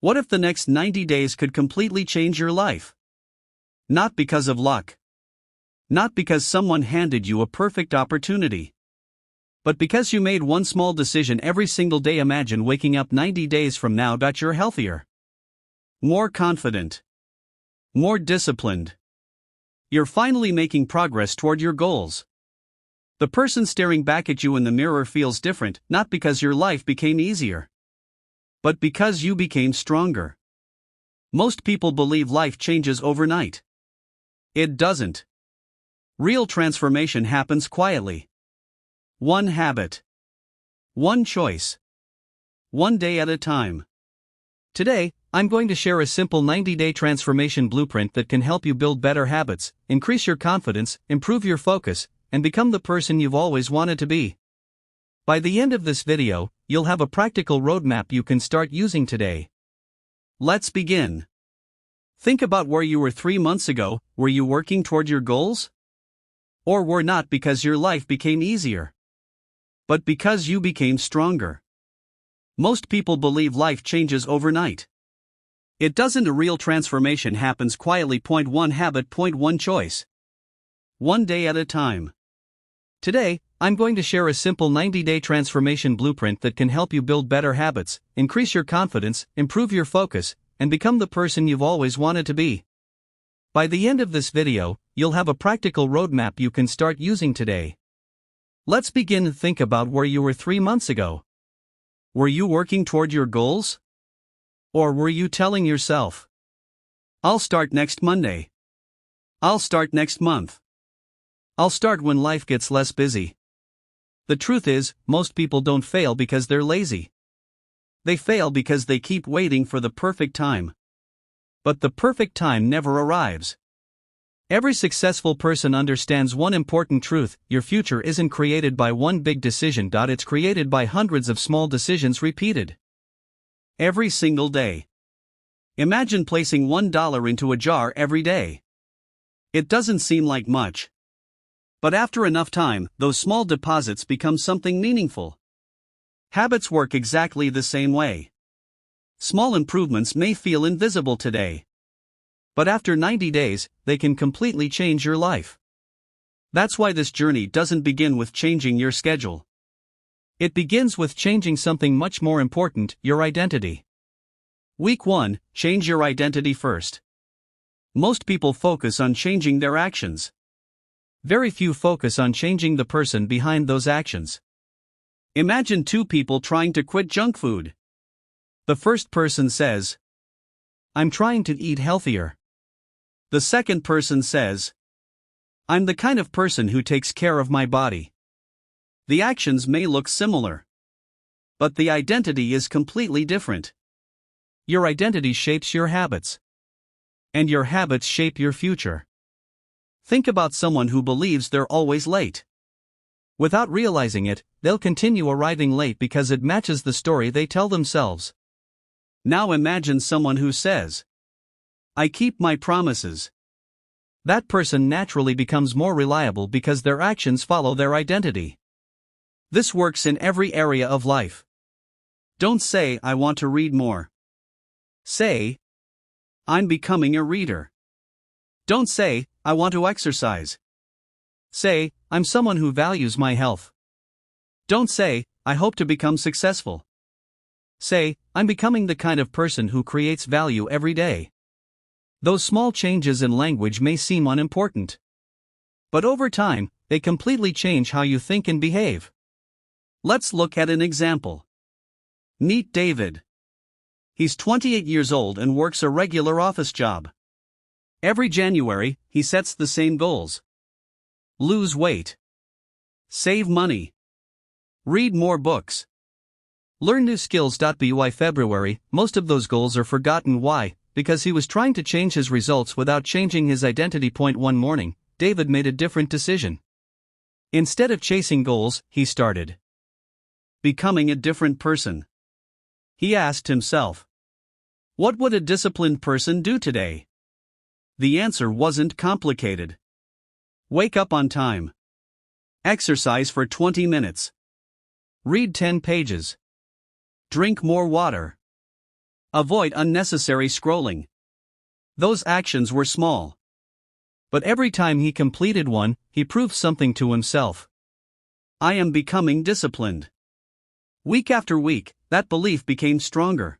What if the next 90 days could completely change your life? Not because of luck. Not because someone handed you a perfect opportunity. But because you made one small decision every single day. Imagine waking up 90 days from now that you're healthier, more confident, more disciplined. You're finally making progress toward your goals. The person staring back at you in the mirror feels different, not because your life became easier, but because you became stronger. Most people believe life changes overnight. It doesn't. Real transformation happens quietly. One habit, one choice, one day at a time. Today, I'm going to share a simple 90-day transformation blueprint that can help you build better habits, increase your confidence, improve your focus, and become the person you've always wanted to be. By the end of this video, you'll have a practical roadmap you can start using today. Let's begin. Think about where you were 3 months ago. Were you working toward your goals? Or were not because your life became easier, but because you became stronger? Most people believe life changes overnight. It doesn't. A real transformation happens quietly. Point 1 habit. Point 1 choice. One day at a time. Today, I'm going to share a simple 90-day transformation blueprint that can help you build better habits, increase your confidence, improve your focus, and become the person you've always wanted to be. By the end of this video, you'll have a practical roadmap you can start using today. Let's begin. Think about where you were 3 months ago. Were you working toward your goals? Or were you telling yourself, I'll start next Monday. I'll start next month. I'll start when life gets less busy. The truth is, most people don't fail because they're lazy. They fail because they keep waiting for the perfect time. But the perfect time never arrives. Every successful person understands one important truth: your future isn't created by one big decision. It's created by hundreds of small decisions repeated every single day. Imagine placing $1 into a jar every day. It doesn't seem like much. But after enough time, those small deposits become something meaningful. Habits work exactly the same way. Small improvements may feel invisible today, but after 90 days, they can completely change your life. That's why this journey doesn't begin with changing your schedule. It begins with changing something much more important: your identity. Week 1, change your identity first. Most people focus on changing their actions. Very few focus on changing the person behind those actions. Imagine 2 people trying to quit junk food. The first person says, I'm trying to eat healthier. The second person says, I'm the kind of person who takes care of my body. The actions may look similar, but the identity is completely different. Your identity shapes your habits, and your habits shape your future. Think about someone who believes they're always late. Without realizing it, they'll continue arriving late because it matches the story they tell themselves. Now imagine someone who says, I keep my promises. That person naturally becomes more reliable because their actions follow their identity. This works in every area of life. Don't say, I want to read more. Say, I'm becoming a reader. Don't say, I want to exercise. Say, I'm someone who values my health. Don't say, I hope to become successful. Say, I'm becoming the kind of person who creates value every day. Those small changes in language may seem unimportant, but over time, they completely change how you think and behave. Let's look at an example. Meet David. He's 28 years old and works a regular office job. Every January, he sets the same goals: lose weight, save money, read more books, learn new skills. By February, most of those goals are forgotten. Why? Because he was trying to change his results without changing his identity. Point 1 morning, David made a different decision. Instead of chasing goals, he started becoming a different person. He asked himself, what would a disciplined person do today? The answer wasn't complicated. Wake up on time. Exercise for 20 minutes. Read 10 pages. Drink more water. Avoid unnecessary scrolling. Those actions were small. But every time he completed one, he proved something to himself. I am becoming disciplined. Week after week, that belief became stronger.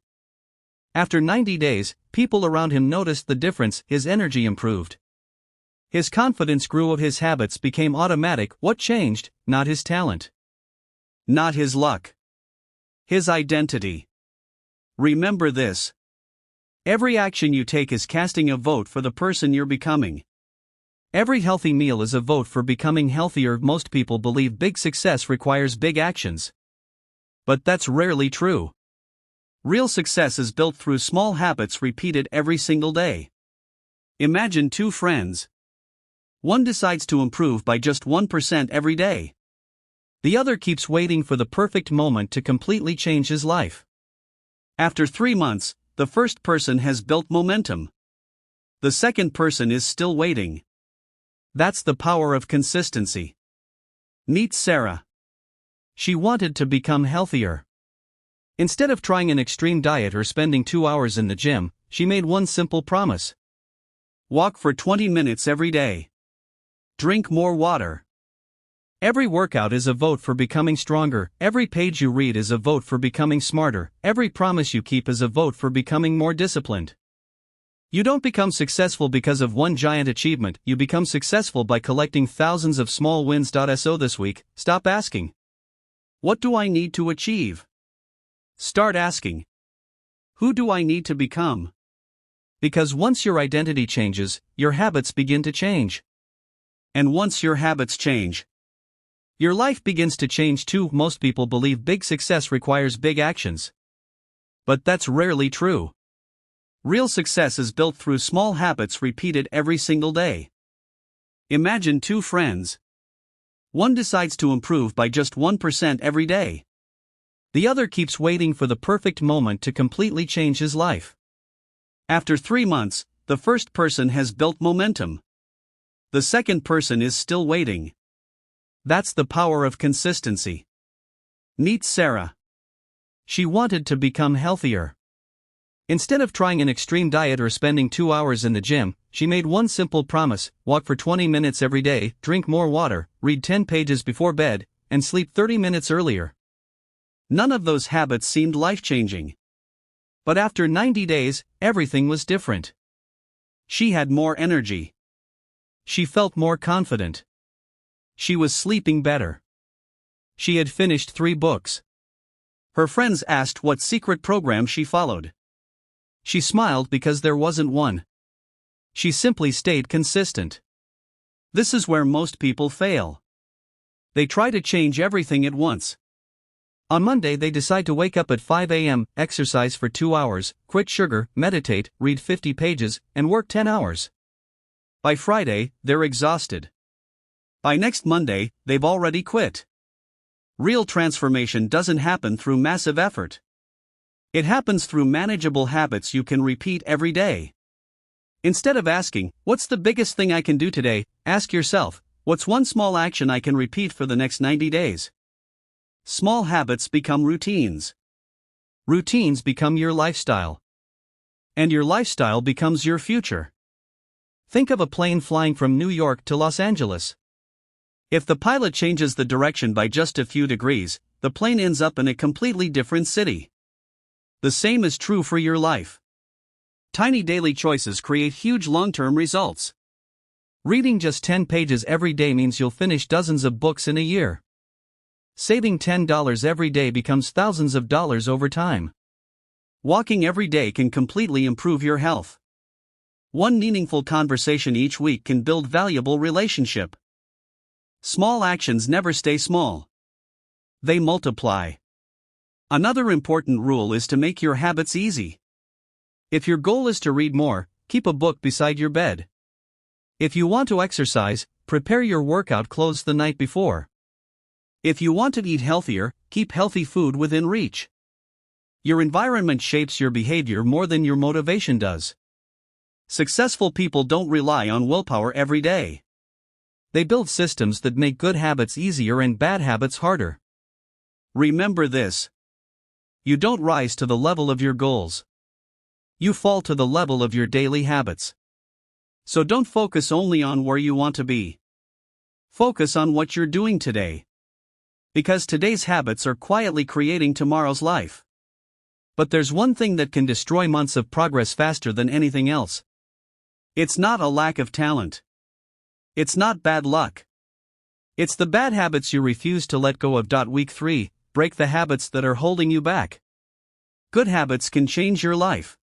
After 90 days, people around him noticed the difference. His energy improved. His confidence grew. His habits became automatic. What changed? Not his talent. Not his luck. His identity. Remember this. Every action you take is casting a vote for the person you're becoming. Every healthy meal is a vote for becoming healthier. Most people believe big success requires big actions. But that's rarely true. Real success is built through small habits repeated every single day. Imagine two friends. One decides to improve by just 1% every day. The other keeps waiting for the perfect moment to completely change his life. After 3 months, the first person has built momentum. The second person is still waiting. That's the power of consistency. Meet Sarah. She wanted to become healthier. Instead of trying an extreme diet or spending 2 hours in the gym, she made one simple promise. Walk for 20 minutes every day. Drink more water. Every workout is a vote for becoming stronger. Every page you read is a vote for becoming smarter. Every promise you keep is a vote for becoming more disciplined. You don't become successful because of one giant achievement. You become successful by collecting thousands of small wins. So this week, stop asking, what do I need to achieve? Start asking, who do I need to become? Because once your identity changes, your habits begin to change. And once your habits change, your life begins to change too. Most people believe big success requires big actions. But that's rarely true. Real success is built through small habits repeated every single day. Imagine two friends. One decides to improve by just 1% every day. The other keeps waiting for the perfect moment to completely change his life. After 3 months, the first person has built momentum. The second person is still waiting. That's the power of consistency. Meet Sarah. She wanted to become healthier. Instead of trying an extreme diet or spending 2 hours in the gym, she made one simple promise: walk for 20 minutes every day, drink more water, read 10 pages before bed, and sleep 30 minutes earlier. None of those habits seemed life-changing. But after 90 days, everything was different. She had more energy. She felt more confident. She was sleeping better. She had finished 3 books. Her friends asked what secret program she followed. She smiled because there wasn't one. She simply stayed consistent. This is where most people fail. They try to change everything at once. On Monday they decide to wake up at 5 a.m., exercise for 2 hours, quit sugar, meditate, read 50 pages, and work 10 hours. By Friday, they're exhausted. By next Monday, they've already quit. Real transformation doesn't happen through massive effort. It happens through manageable habits you can repeat every day. Instead of asking, what's the biggest thing I can do today, ask yourself, what's one small action I can repeat for the next 90 days? Small habits become routines. Routines become your lifestyle. And your lifestyle becomes your future. Think of a plane flying from New York to Los Angeles. If the pilot changes the direction by just a few degrees, the plane ends up in a completely different city. The same is true for your life. Tiny daily choices create huge long-term results. Reading just 10 pages every day means you'll finish dozens of books in a year. Saving $10 every day becomes thousands of dollars over time. Walking every day can completely improve your health. One meaningful conversation each week can build valuable relationship. Small actions never stay small. They multiply. Another important rule is to make your habits easy. If your goal is to read more, keep a book beside your bed. If you want to exercise, prepare your workout clothes the night before. If you want to eat healthier, keep healthy food within reach. Your environment shapes your behavior more than your motivation does. Successful people don't rely on willpower every day. They build systems that make good habits easier and bad habits harder. Remember this. You don't rise to the level of your goals. you fall to the level of your daily habits. So don't focus only on where you want to be. Focus on what you're doing today. Because today's habits are quietly creating tomorrow's life. But there's one thing that can destroy months of progress faster than anything else. It's not a lack of talent. It's not bad luck. It's the bad habits you refuse to let go of. Week 3, break the habits that are holding you back. Good habits can change your life.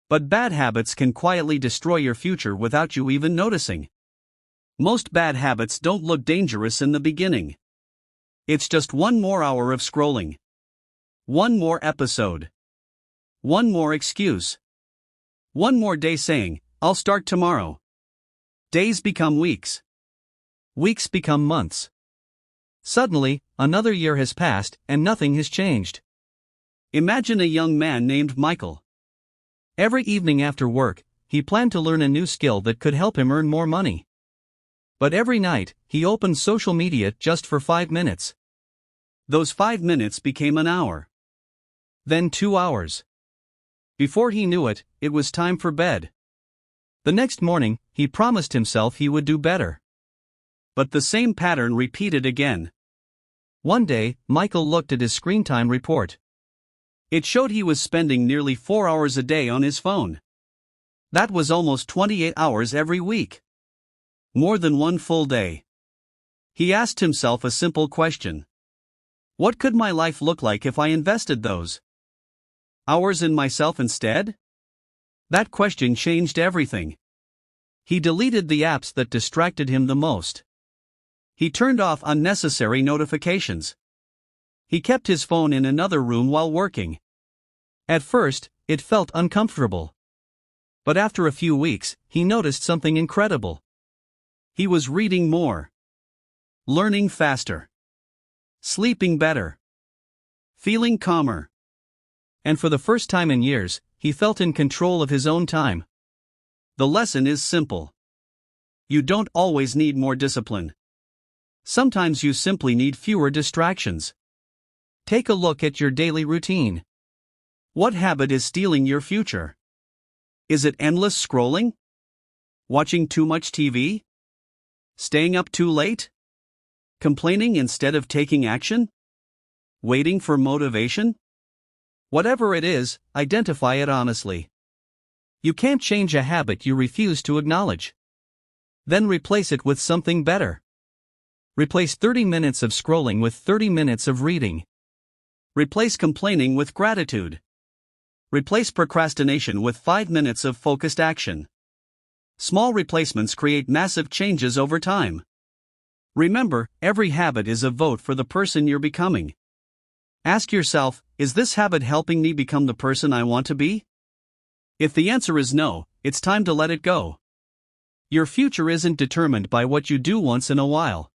But bad habits can quietly destroy your future without you even noticing. Most bad habits don't look dangerous in the beginning. It's just one more hour of scrolling. One more episode. One more excuse. One more day saying, I'll start tomorrow. Days become weeks. Weeks become months. Suddenly, another year has passed and nothing has changed. Imagine a young man named Michael. Every evening after work, he planned to learn a new skill that could help him earn more money. But every night, he opened social media just for 5 minutes. Those 5 minutes became an hour. Then 2 hours. Before he knew it, it was time for bed. The next morning, he promised himself he would do better. But the same pattern repeated again. One day, Michael looked at his screen time report. It showed he was spending nearly 4 hours a day on his phone. That was almost 28 hours every week. More than one full day. He asked himself a simple question. What could my life look like if I invested those hours in myself instead? That question changed everything. He deleted the apps that distracted him the most. He turned off unnecessary notifications. He kept his phone in another room while working. At first, it felt uncomfortable. But after a few weeks, he noticed something incredible. He was reading more. Learning faster. Sleeping better. Feeling calmer. And for the first time in years, he felt in control of his own time. The lesson is simple. You don't always need more discipline. Sometimes you simply need fewer distractions. Take a look at your daily routine. What habit is stealing your future? Is it endless scrolling? Watching too much TV? Staying up too late? Complaining instead of taking action? Waiting for motivation? Whatever it is, identify it honestly. You can't change a habit you refuse to acknowledge. Then replace it with something better. Replace 30 minutes of scrolling with 30 minutes of reading. Replace complaining with gratitude. Replace procrastination with 5 minutes of focused action. Small replacements create massive changes over time. Remember, every habit is a vote for the person you're becoming. Ask yourself, is this habit helping me become the person I want to be? If the answer is no, it's time to let it go. Your future isn't determined by what you do once in a while.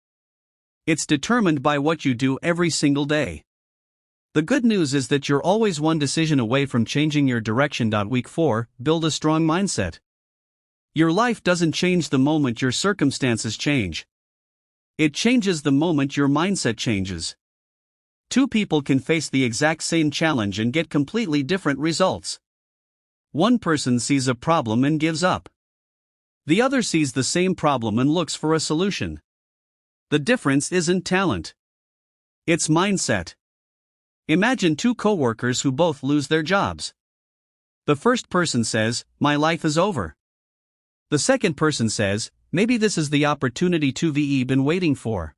It's determined by what you do every single day. The good news is that you're always one decision away from changing your direction. Week 4, build a strong mindset. Your life doesn't change the moment your circumstances change. It changes the moment your mindset changes. Two people can face the exact same challenge and get completely different results. One person sees a problem and gives up. The other sees the same problem and looks for a solution. The difference isn't talent. It's mindset. Imagine two co-workers who both lose their jobs. The first person says, "My life is over." The second person says, "Maybe this is the opportunity to been waiting for."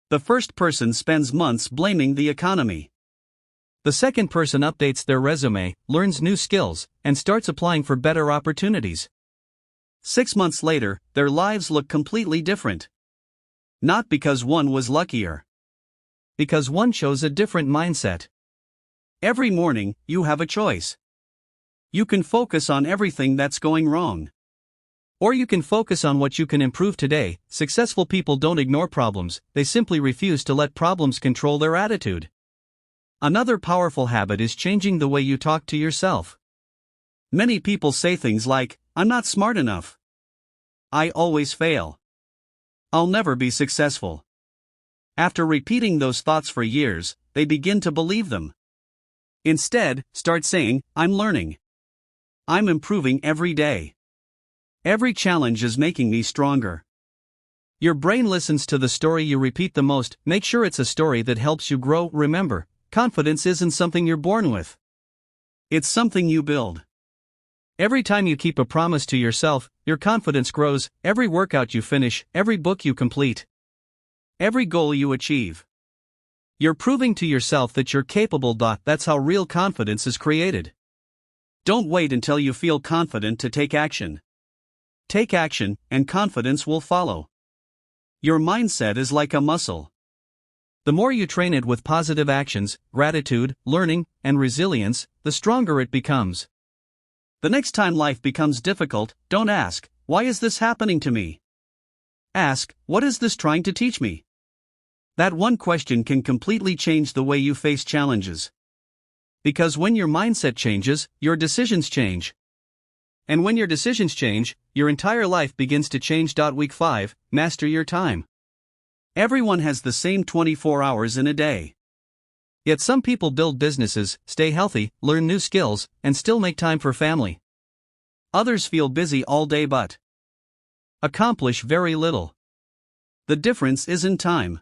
The first person spends months blaming the economy. The second person updates their resume, learns new skills, and starts applying for better opportunities. 6 months later, their lives look completely different. Not because one was luckier. Because one chose a different mindset. Every morning, you have a choice. You can focus on everything that's going wrong. Or you can focus on what you can improve today. Successful people don't ignore problems, they simply refuse to let problems control their attitude. Another powerful habit is changing the way you talk to yourself. Many people say things like, "I'm not smart enough. I always fail. I'll never be successful." After repeating those thoughts for years, they begin to believe them. Instead, start saying, "I'm learning. I'm improving every day. Every challenge is making me stronger. Your brain listens to the story you repeat the most. Make sure it's a story that helps you grow. Remember, confidence isn't something you're born with. It's something you build. Every time you keep a promise to yourself, your confidence grows. Every workout you finish, every book you complete, every goal you achieve. You're proving to yourself that you're capable. That's how real confidence is created. Don't wait until you feel confident to take action. Take action, and confidence will follow. Your mindset is like a muscle. The more you train it with positive actions, gratitude, learning, and resilience, the stronger it becomes. The next time life becomes difficult, don't ask, "Why is this happening to me?" Ask, "What is this trying to teach me?" That one question can completely change the way you face challenges. Because when your mindset changes, your decisions change. And when your decisions change, your entire life begins to change. Week 5, master your time. Everyone has the same 24 hours in a day. Yet some people build businesses, stay healthy, learn new skills, and still make time for family. Others feel busy all day but accomplish very little. The difference isn't time.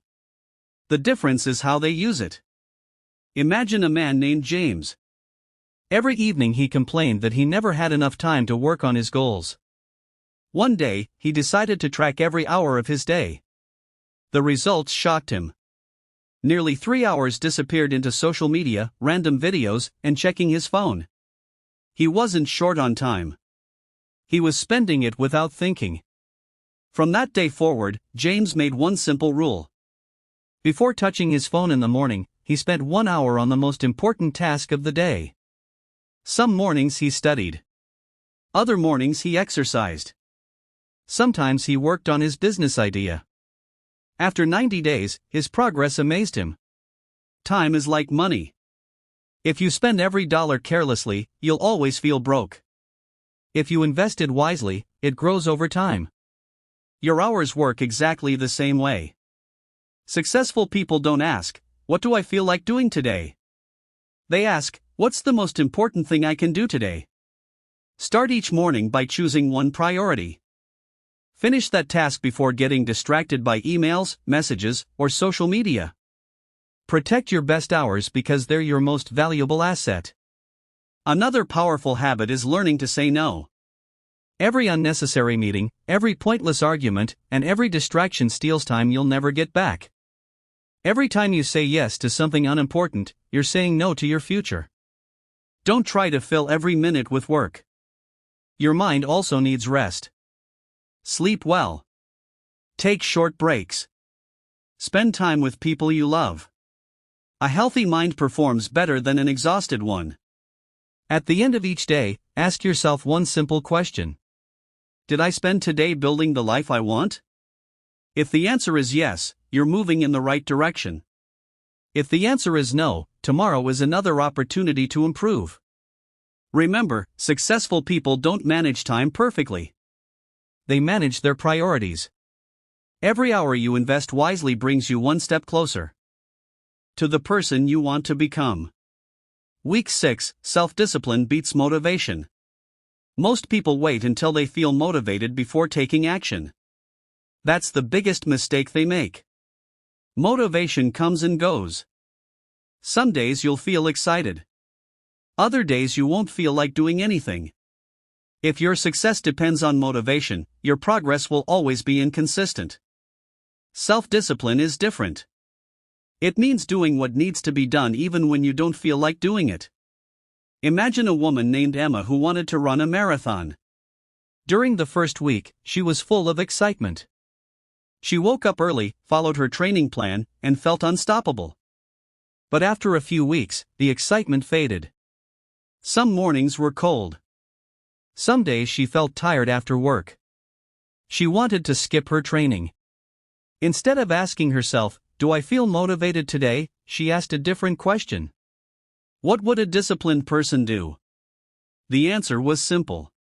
The difference is how they use it. Imagine a man named James. Every evening he complained that he never had enough time to work on his goals. One day, he decided to track every hour of his day. The results shocked him. Nearly 3 hours disappeared into social media, random videos, and checking his phone. He wasn't short on time. He was spending it without thinking. From that day forward, James made one simple rule. Before touching his phone in the morning, he spent 1 hour on the most important task of the day. Some mornings he studied. Other mornings he exercised. Sometimes he worked on his business idea. After 90 days, his progress amazed him. Time is like money. If you spend every dollar carelessly, you'll always feel broke. If you invest it wisely, it grows over time. Your hours work exactly the same way. Successful people don't ask, "What do I feel like doing today?" They ask, "What's the most important thing I can do today?" Start each morning by choosing one priority. Finish that task before getting distracted by emails, messages, or social media. Protect your best hours because they're your most valuable asset. Another powerful habit is learning to say no. Every unnecessary meeting, every pointless argument, and every distraction steals time you'll never get back. Every time you say yes to something unimportant, you're saying no to your future. Don't try to fill every minute with work. Your mind also needs rest. Sleep well. Take short breaks. Spend time with people you love. A healthy mind performs better than an exhausted one. At the end of each day, ask yourself one simple question. Did I spend today building the life I want? If the answer is yes, you're moving in the right direction. If the answer is no, tomorrow is another opportunity to improve. Remember, successful people don't manage time perfectly. They manage their priorities. Every hour you invest wisely brings you one step closer to the person you want to become. Week 6, self-discipline beats motivation. Most people wait until they feel motivated before taking action. That's the biggest mistake they make. Motivation comes and goes. Some days you'll feel excited. Other days you won't feel like doing anything. If your success depends on motivation, your progress will always be inconsistent. Self-discipline is different. It means doing what needs to be done even when you don't feel like doing it. Imagine a woman named Emma who wanted to run a marathon. During the first week, she was full of excitement. She woke up early, followed her training plan, and felt unstoppable. But after a few weeks, the excitement faded. Some mornings were cold. Some days she felt tired after work. She wanted to skip her training. Instead of asking herself, "Do I feel motivated today?" she asked a different question. What would a disciplined person do? The answer was simple.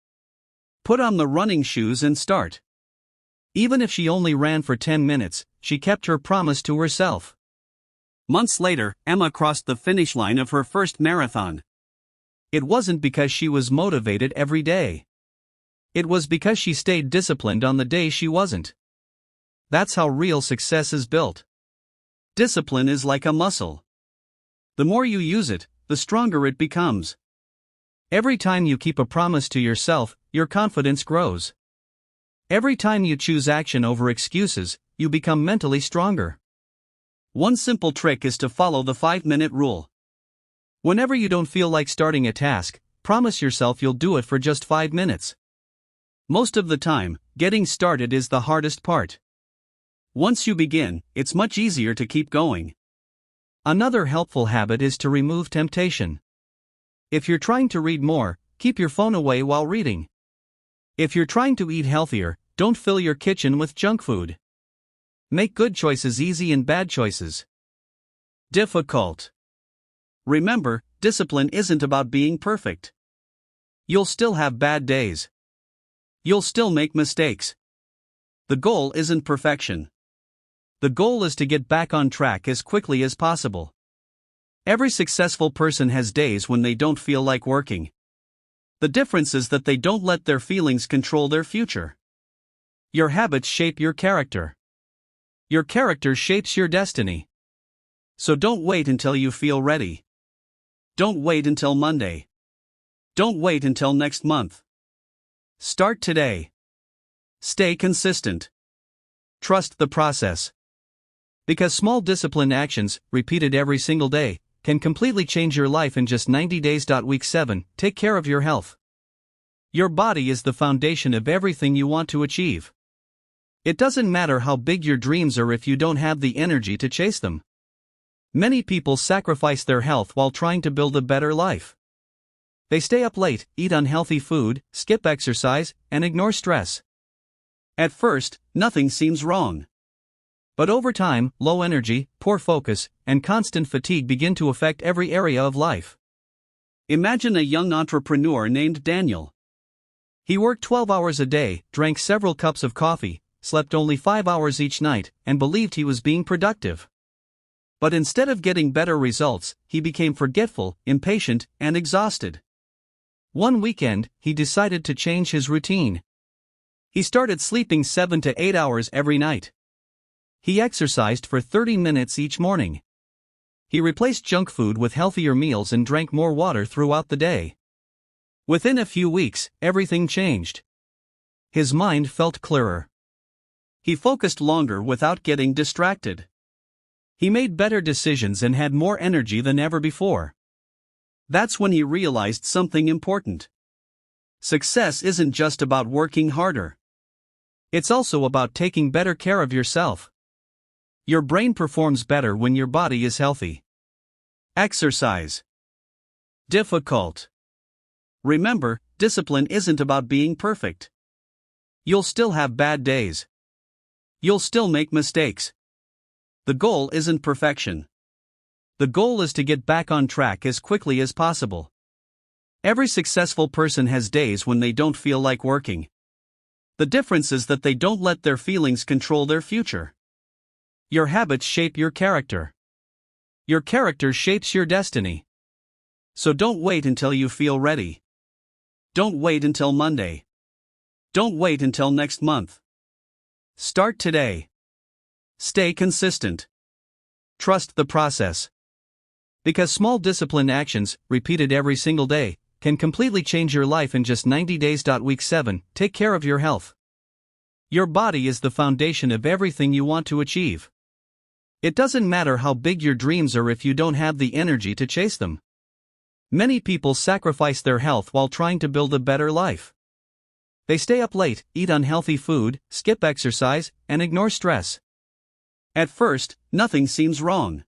Put on the running shoes and start. Even if she only ran for 10 minutes, she kept her promise to herself. Months later, Emma crossed the finish line of her first marathon. It wasn't because she was motivated every day. It was because she stayed disciplined on the day she wasn't. That's how real success is built. Discipline is like a muscle. The more you use it, the stronger it becomes. Every time you keep a promise to yourself, your confidence grows. Every time you choose action over excuses, you become mentally stronger. One simple trick is to follow the 5-minute rule. Whenever you don't feel like starting a task, promise yourself you'll do it for just 5 minutes. Most of the time, getting started is the hardest part. Once you begin, it's much easier to keep going. Another helpful habit is to remove temptation. If you're trying to read more, keep your phone away while reading. If you're trying to eat healthier, don't fill your kitchen with junk food. Make good choices easy and bad choices difficult. Remember, discipline isn't about being perfect. You'll still have bad days. You'll still make mistakes. The goal isn't perfection. The goal is to get back on track as quickly as possible. Every successful person has days when they don't feel like working. The difference is that they don't let their feelings control their future. Your habits shape your character. Your character shapes your destiny. So don't wait until you feel ready. Don't wait until Monday. Don't wait until next month. Start today. Stay consistent. Trust the process. Because small disciplined actions, repeated every single day, can completely change your life in just 90 days. Week 7, take care of your health. Your body is the foundation of everything you want to achieve. It doesn't matter how big your dreams are if you don't have the energy to chase them. Many people sacrifice their health while trying to build a better life. They stay up late, eat unhealthy food, skip exercise, and ignore stress. At first, nothing seems wrong. But over time, low energy, poor focus, and constant fatigue begin to affect every area of life. Imagine a young entrepreneur named Daniel. He worked 12 hours a day, drank several cups of coffee, slept only 5 hours each night, and believed he was being productive. But instead of getting better results, he became forgetful, impatient, and exhausted. One weekend, he decided to change his routine. He started sleeping 7 to 8 hours every night. He exercised for 30 minutes each morning. He replaced junk food with healthier meals and drank more water throughout the day. Within a few weeks, everything changed. His mind felt clearer. He focused longer without getting distracted. He made better decisions and had more energy than ever before. That's when he realized something important. Success isn't just about working harder. It's also about taking better care of yourself. Your brain performs better when your body is healthy. Exercise. Difficult. Remember, discipline isn't about being perfect. You'll still have bad days. You'll still make mistakes. The goal isn't perfection. The goal is to get back on track as quickly as possible. Every successful person has days when they don't feel like working. The difference is that they don't let their feelings control their future. Your habits shape your character. Your character shapes your destiny. So don't wait until you feel ready. Don't wait until Monday. Don't wait until next month. Start today. Stay consistent. Trust the process. Because small disciplined actions, repeated every single day, can completely change your life in just 90 days. Week 7, take care of your health. Your body is the foundation of everything you want to achieve. It doesn't matter how big your dreams are if you don't have the energy to chase them. Many people sacrifice their health while trying to build a better life. They stay up late, eat unhealthy food, skip exercise, and ignore stress. At first, nothing seems wrong.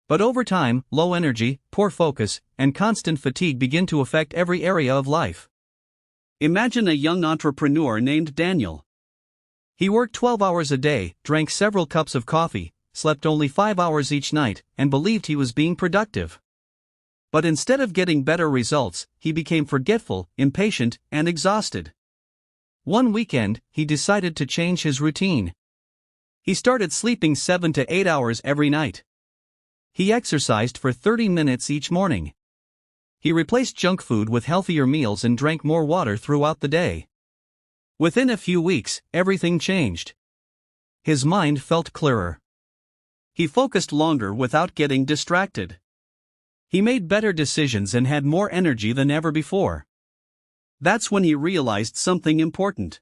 But over time, low energy, poor focus, and constant fatigue begin to affect every area of life. Imagine a young entrepreneur named Daniel. He worked 12 hours a day, drank several cups of coffee, slept only 5 hours each night, and believed he was being productive. But instead of getting better results, he became forgetful, impatient, and exhausted. One weekend, he decided to change his routine. He started sleeping 7 to 8 hours every night. He exercised for 30 minutes each morning. He replaced junk food with healthier meals and drank more water throughout the day. Within a few weeks, everything changed. His mind felt clearer. He focused longer without getting distracted. He made better decisions and had more energy than ever before. That's when he realized something important.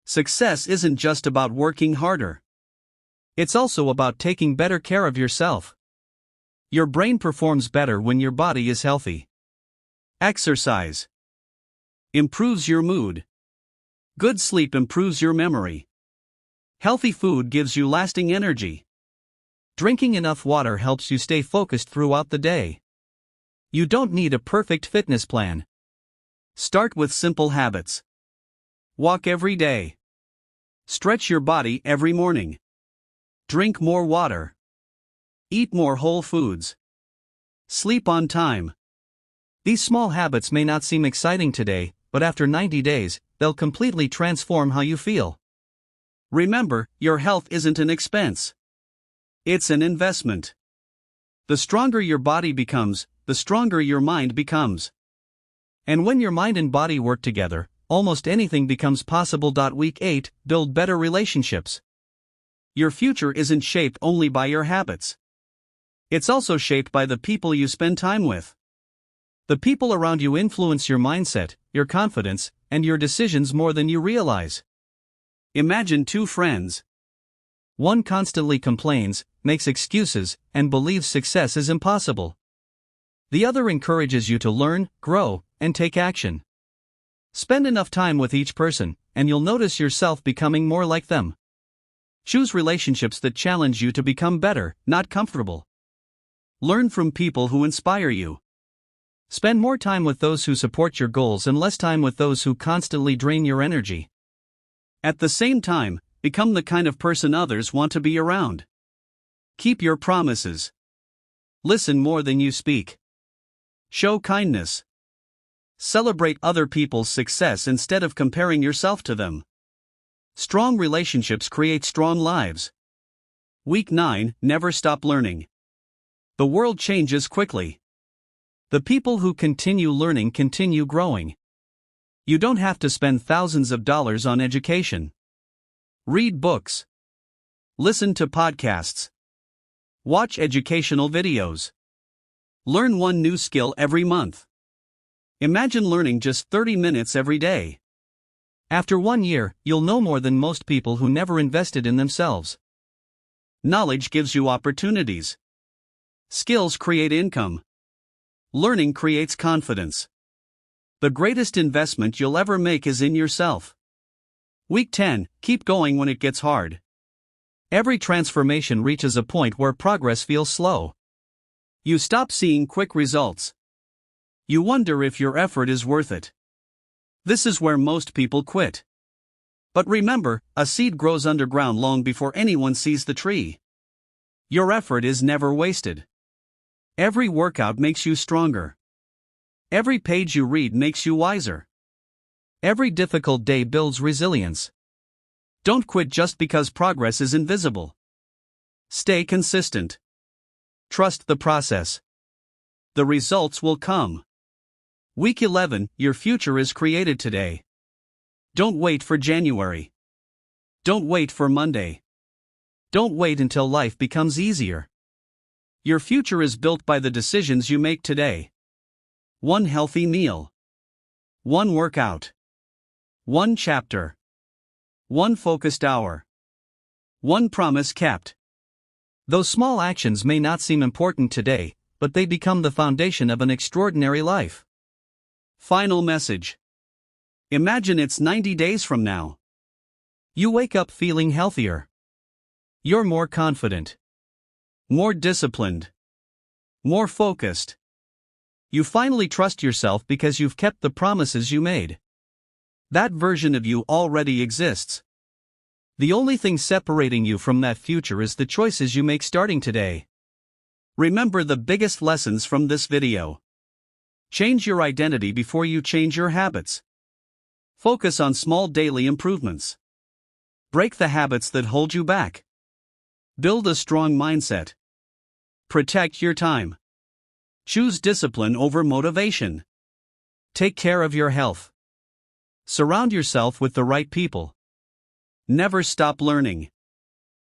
Success isn't just about working harder. It's also about taking better care of yourself. Your brain performs better when your body is healthy. Exercise improves your mood. Good sleep improves your memory. Healthy food gives you lasting energy. Drinking enough water helps you stay focused throughout the day. You don't need a perfect fitness plan. Start with simple habits. Walk every day. Stretch your body every morning. Drink more water. Eat more whole foods. Sleep on time. These small habits may not seem exciting today, but after 90 days, they'll completely transform how you feel. Remember, your health isn't an expense. It's an investment. The stronger your body becomes, the stronger your mind becomes. And when your mind and body work together, almost anything becomes possible. Week 8, build better relationships. Your future isn't shaped only by your habits. It's also shaped by the people you spend time with. The people around you influence your mindset, your confidence, and your decisions more than you realize. Imagine two friends. One constantly complains, makes excuses, and believes success is impossible. The other encourages you to learn, grow, and take action. Spend enough time with each person, and you'll notice yourself becoming more like them. Choose relationships that challenge you to become better, not comfortable. Learn from people who inspire you. Spend more time with those who support your goals and less time with those who constantly drain your energy. At the same time, become the kind of person others want to be around. Keep your promises. Listen more than you speak. Show kindness. Celebrate other people's success instead of comparing yourself to them. Strong relationships create strong lives. Week 9, never stop learning. The world changes quickly. The people who continue learning continue growing. You don't have to spend thousands of dollars on education. Read books. Listen to podcasts. Watch educational videos. Learn one new skill every month. Imagine learning just 30 minutes every day. After 1 year, you'll know more than most people who never invested in themselves. Knowledge gives you opportunities. Skills create income. Learning creates confidence. The greatest investment you'll ever make is in yourself. Week 10, keep going when it gets hard. Every transformation reaches a point where progress feels slow. You stop seeing quick results. You wonder if your effort is worth it. This is where most people quit. But remember, a seed grows underground long before anyone sees the tree. Your effort is never wasted. Every workout makes you stronger. Every page you read makes you wiser. Every difficult day builds resilience. Don't quit just because progress is invisible. Stay consistent. Trust the process. The results will come. Week 11, your future is created today. Don't wait for January. Don't wait for Monday. Don't wait until life becomes easier. Your future is built by the decisions you make today. One healthy meal. One workout. One chapter. One focused hour. One promise kept. Those small actions may not seem important today, but they become the foundation of an extraordinary life. Final message. Imagine it's 90 days from now. You wake up feeling healthier. You're more confident. More disciplined. More focused. You finally trust yourself because you've kept the promises you made. That version of you already exists. The only thing separating you from that future is the choices you make starting today. Remember the biggest lessons from this video. Change your identity before you change your habits. Focus on small daily improvements. Break the habits that hold you back. Build a strong mindset. Protect your time. Choose discipline over motivation. Take care of your health. Surround yourself with the right people. Never stop learning.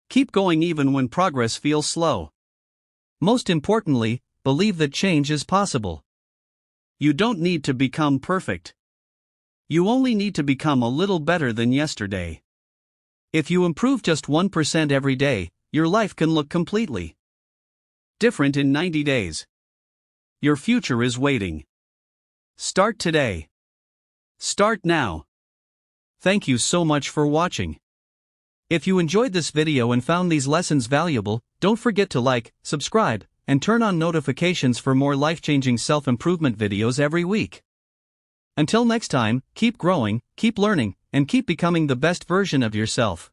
Keep going even when progress feels slow. Most importantly, believe that change is possible. You don't need to become perfect. You only need to become a little better than yesterday. If you improve just 1% every day, your life can look completely different in 90 days. Your future is waiting. Start today. Start now. Thank you so much for watching. If you enjoyed this video and found these lessons valuable, don't forget to like, subscribe, and turn on notifications for more life-changing self-improvement videos every week. Until next time, keep growing, keep learning, and keep becoming the best version of yourself.